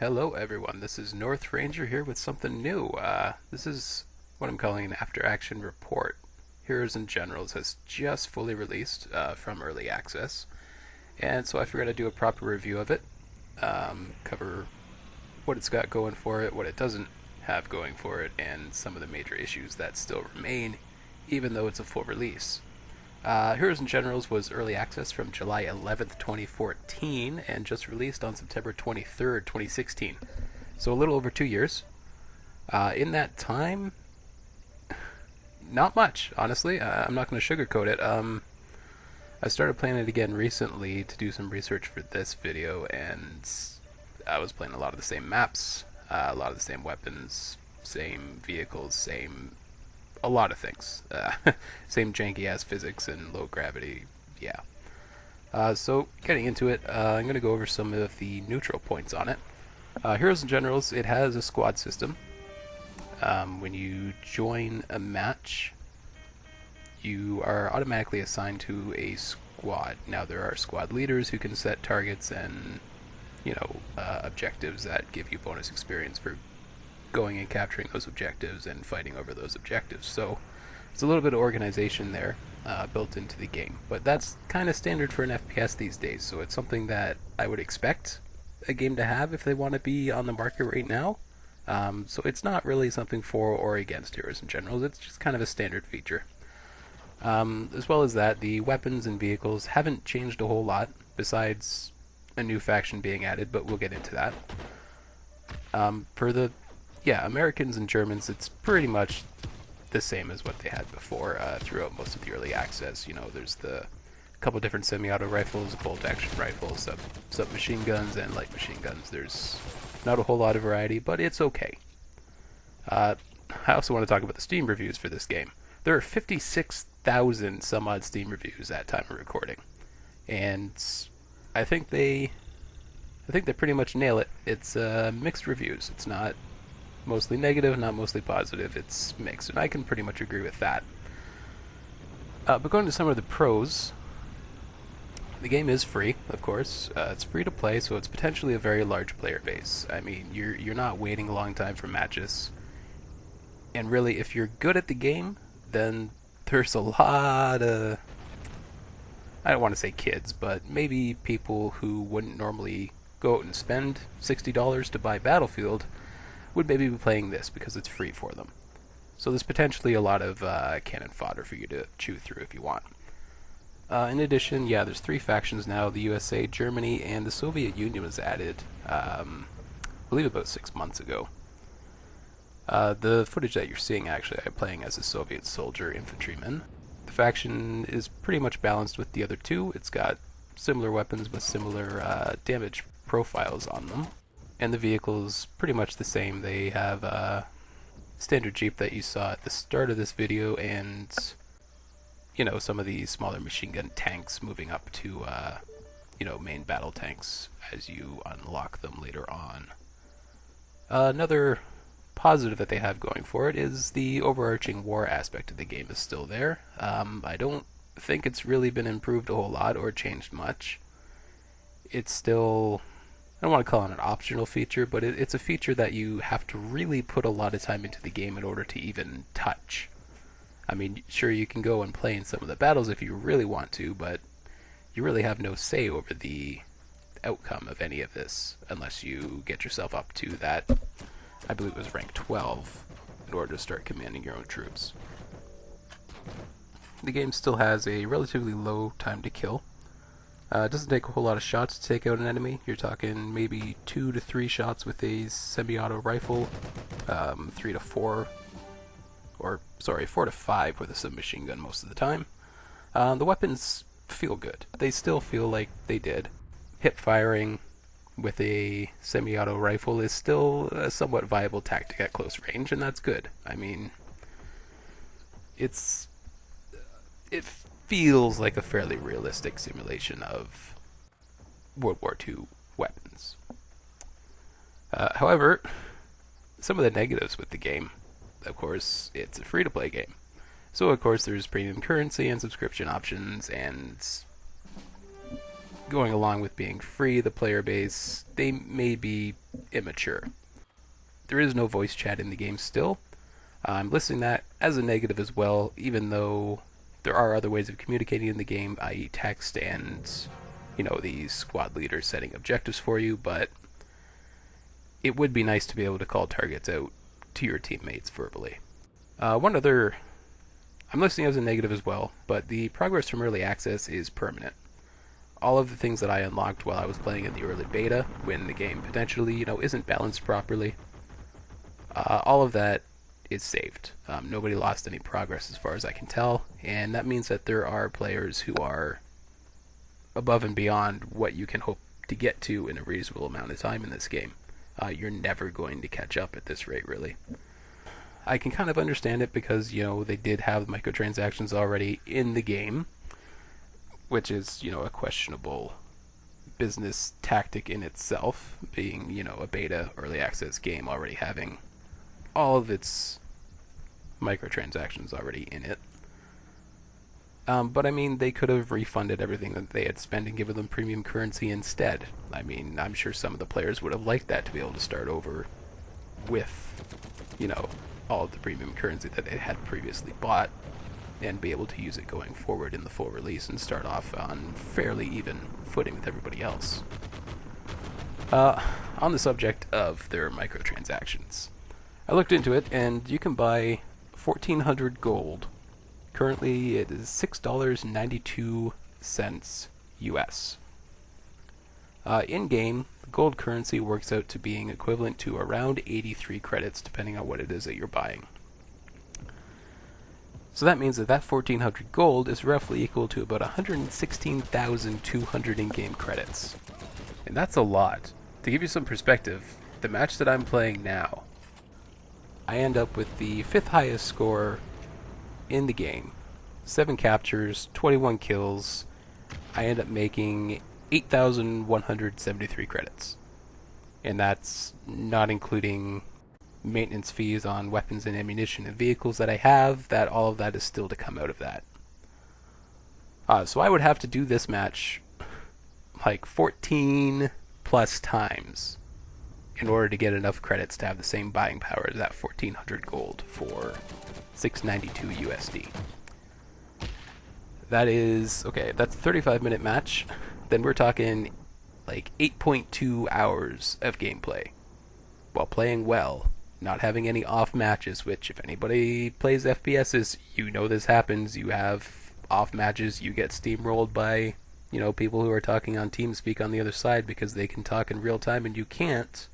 Hello everyone, this is NorthRanger here with something new. This is what I'm calling an after-action report. Heroes and Generals has just fully released from early access, and so I figured I'd do a proper review of it, cover what it's got going for it, what it doesn't have going for it, and some of the major issues that still remain, even though it's a full release. Heroes and Generals was early access from July 11th, 2014, and just released on September 23rd, 2016. So a little over 2 years. In that time, not much, honestly. I'm not going to sugarcoat it. I started playing it again recently to do some research for this video, and I was playing a lot of the same maps, a lot of the same weapons, same vehicles, a lot of things. Same janky ass physics and low gravity. Yeah. So getting into it, I'm going to go over some of the neutral points on it. Heroes and Generals, it has a squad system. When you join a match, you are automatically assigned to a squad. Now there are squad leaders who can set targets and objectives that give you bonus experience for going and capturing those objectives and fighting over those objectives. So it's a little bit of organization there built into the game. But that's kind of standard for an FPS these days, so it's something that I would expect a game to have if they want to be on the market right now. So it's not really something for or against Heroes and Generals, it's just kind of a standard feature. As well as that, the weapons and vehicles haven't changed a whole lot, besides a new faction being added, but we'll get into that. For the Americans and Germans, it's pretty much the same as what they had before throughout most of the early access. There's the couple different semi-auto rifles, bolt-action rifles, submachine guns, and light machine guns. There's not a whole lot of variety, but it's okay. I also want to talk about the Steam reviews for this game. There are 56,000 some odd Steam reviews at time of recording, and I think they pretty much nail it. It's mixed reviews. It's not mostly negative, not mostly positive. It's mixed, and I can pretty much agree with that. But going to some of the pros, the game is free, of course. It's free to play, so it's potentially a very large player base. I mean, you're not waiting a long time for matches. And really, if you're good at the game, then there's a lot of, I don't want to say kids, but maybe people who wouldn't normally go out and spend $60 to buy Battlefield would maybe be playing this because it's free for them. So there's potentially a lot of cannon fodder for you to chew through if you want. In addition, there's 3 factions now. The USA, Germany, and the Soviet Union was added, I believe about 6 months ago. The footage that you're seeing, actually, I'm playing as a Soviet soldier infantryman. The faction is pretty much balanced with the other 2. It's got similar weapons with similar damage profiles on them. And the vehicle's pretty much the same. They have a standard Jeep that you saw at the start of this video, and some of the smaller machine gun tanks moving up to main battle tanks as you unlock them later on. Another positive that they have going for it is the overarching war aspect of the game is still there. I don't think it's really been improved a whole lot or changed much. It's still, I don't want to call it an optional feature, but it's a feature that you have to really put a lot of time into the game in order to even touch. I mean, sure, you can go and play in some of the battles if you really want to, but you really have no say over the outcome of any of this unless you get yourself up to that, I believe it was rank 12, in order to start commanding your own troops. The game still has a relatively low time to kill. It doesn't take a whole lot of shots to take out an enemy. You're talking maybe 2 to 3 shots with a semi-auto rifle, 3 to 4, or 4 to 5 with a submachine gun most of the time. The weapons feel good. They still feel like they did. Hip firing with a semi-auto rifle is still a somewhat viable tactic at close range, and that's good. I mean, it feels like a fairly realistic simulation of World War II weapons. However, some of the negatives with the game, of course, it's a free-to-play game. So, of course, there's premium currency and subscription options and going along with being free, the player base, they may be immature. There is no voice chat in the game still. I'm listing that as a negative as well, even though there are other ways of communicating in the game, i.e. text and, the squad leader setting objectives for you, but it would be nice to be able to call targets out to your teammates verbally. One other, I'm listing as a negative as well, but the progress from early access is permanent. All of the things that I unlocked while I was playing in the early beta, when the game potentially, isn't balanced properly, all of that is saved. Nobody lost any progress as far as I can tell, and that means that there are players who are above and beyond what you can hope to get to in a reasonable amount of time in this game. You're never going to catch up at this rate, really. I can kind of understand it because, they did have microtransactions already in the game, which is, a questionable business tactic in itself, being, a beta early access game already having all of its microtransactions already in it. But I mean, they could have refunded everything that they had spent and given them premium currency instead. I mean, I'm sure some of the players would have liked that, to be able to start over with, all of the premium currency that they had previously bought and be able to use it going forward in the full release and start off on fairly even footing with everybody else. On the subject of their microtransactions, I looked into it, and you can buy 1,400 gold. Currently, it is $6.92 US. In-game, gold currency works out to being equivalent to around 83 credits, depending on what it is that you're buying. So that means that 1,400 gold is roughly equal to about 116,200 in-game credits. And that's a lot. To give you some perspective, the match that I'm playing now, I end up with the 5th highest score in the game. 7 captures, 21 kills. I end up making 8,173 credits. And that's not including maintenance fees on weapons and ammunition and vehicles that I have. That all of that is still to come out of that. So I would have to do this match like 14 plus times in order to get enough credits to have the same buying power as that 1,400 gold for 692 USD. That is, okay, that's a 35-minute match. Then we're talking like 8.2 hours of gameplay while playing well, not having any off matches, which if anybody plays FPSs, this happens. You have off matches, you get steamrolled by, people who are talking on TeamSpeak on the other side because they can talk in real time and you can't.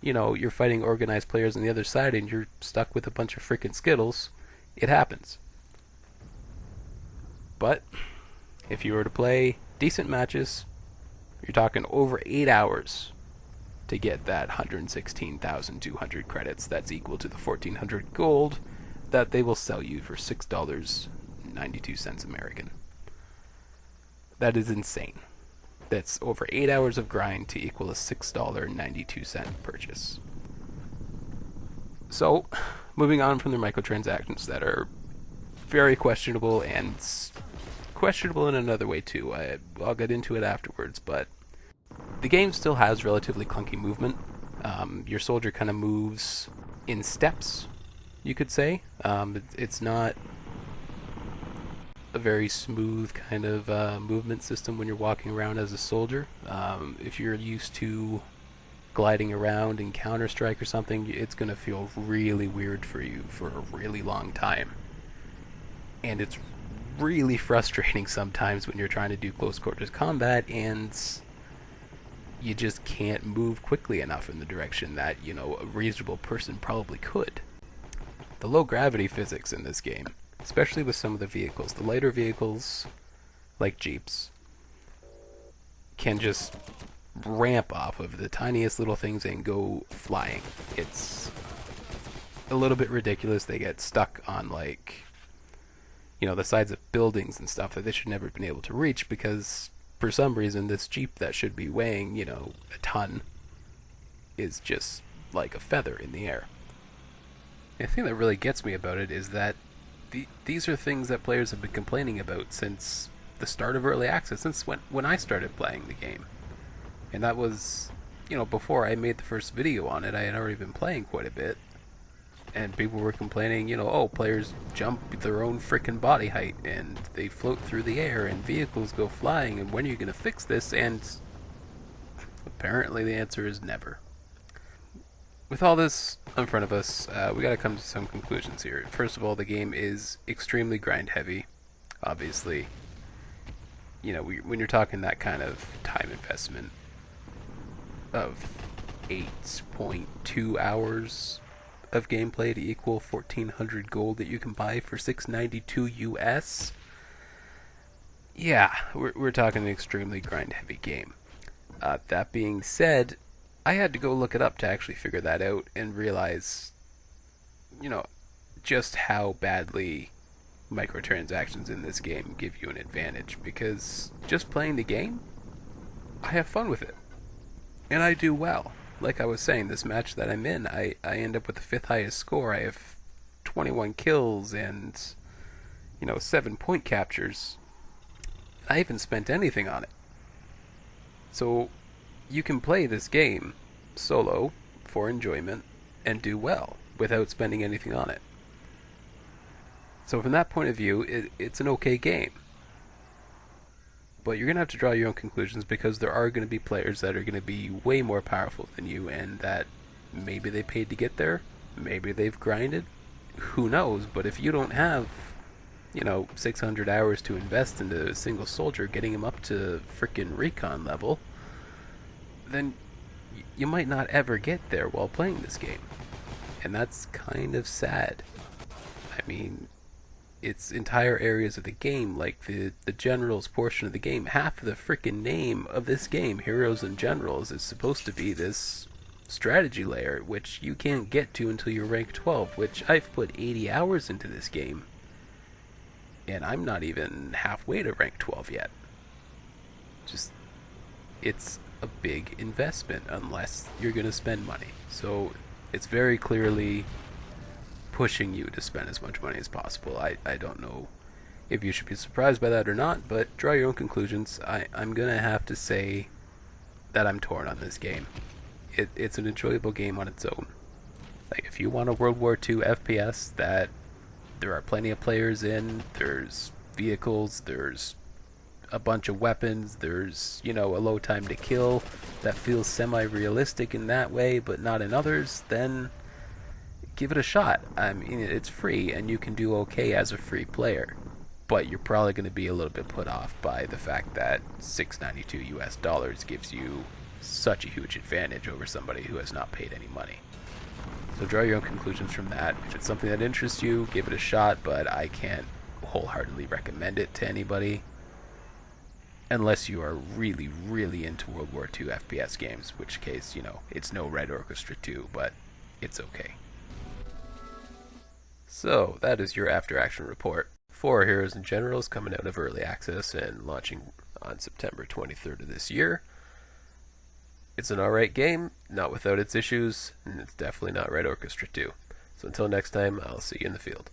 You're fighting organized players on the other side and you're stuck with a bunch of freaking Skittles. It happens. But if you were to play decent matches, you're talking over 8 hours to get that 116,200 credits. That's equal to the 1,400 gold that they will sell you for $6.92 American. That is insane. That's over 8 hours of grind to equal a $6.92 purchase. So, moving on from the microtransactions that are very questionable, and questionable in another way too. I'll get into it afterwards, but the game still has relatively clunky movement. Your soldier kind of moves in steps, you could say. It's not a very smooth kind of movement system when you're walking around as a soldier. If you're used to gliding around in Counter-Strike or something, it's going to feel really weird for you for a really long time. And it's really frustrating sometimes when you're trying to do close quarters combat and you just can't move quickly enough in the direction that, a reasonable person probably could. The low gravity physics in this game, especially with some of the vehicles. The lighter vehicles, like Jeeps, can just ramp off of the tiniest little things and go flying. It's a little bit ridiculous. They get stuck on, the sides of buildings and stuff that they should never have been able to reach because, for some reason, this Jeep that should be weighing, a ton is just like a feather in the air. The thing that really gets me about it is that these are things that players have been complaining about since the start of early access, since when I started playing the game. And that was, before I made the first video on it. I had already been playing quite a bit. And people were complaining, oh, players jump their own frickin' body height, and they float through the air, and vehicles go flying, and when are you going to fix this? And apparently the answer is never. With all this in front of us, we got to come to some conclusions here. First of all, the game is extremely grind heavy, obviously. When you're talking that kind of time investment of 8.2 hours of gameplay to equal 1,400 gold that you can buy for $6.92 US. Yeah, we're talking an extremely grind heavy game. That being said, I had to go look it up to actually figure that out and realize, just how badly microtransactions in this game give you an advantage, because just playing the game, I have fun with it. And I do well. Like I was saying, this match that I'm in, I end up with the 5th highest score. I have 21 kills and, 7 point captures. I haven't spent anything on it. So, you can play this game solo for enjoyment and do well without spending anything on it. So from that point of view, it's an okay game. But you're going to have to draw your own conclusions, because there are going to be players that are going to be way more powerful than you, and that maybe they paid to get there, maybe they've grinded, who knows. But if you don't have, 600 hours to invest into a single soldier, getting him up to frickin' recon level, then you might not ever get there while playing this game. And that's kind of sad. I mean, it's entire areas of the game, like the generals portion of the game. Half of the frickin' name of this game, Heroes and Generals, is supposed to be this strategy layer, which you can't get to until you're rank 12, which I've put 80 hours into this game, and I'm not even halfway to rank 12 yet. It's a big investment unless you're going to spend money. So it's very clearly pushing you to spend as much money as possible. I don't know if you should be surprised by that or not, but draw your own conclusions. I'm going to have to say that I'm torn on this game. It's an enjoyable game on its own. Like, if you want a World War II FPS that there are plenty of players in, there's vehicles, there's a bunch of weapons, there's, a low time to kill that feels semi-realistic in that way, but not in others, then give it a shot. I mean, it's free, and you can do okay as a free player, but you're probably going to be a little bit put off by the fact that $6.92 US gives you such a huge advantage over somebody who has not paid any money. So draw your own conclusions from that. If it's something that interests you, give it a shot, but I can't wholeheartedly recommend it to anybody unless you are really, really into World War II FPS games, which case, it's no Red Orchestra 2, but it's okay. So, that is your after action report for Heroes and Generals, coming out of early access and launching on September 23rd of this year. It's an alright game, not without its issues, and it's definitely not Red Orchestra 2. So until next time, I'll see you in the field.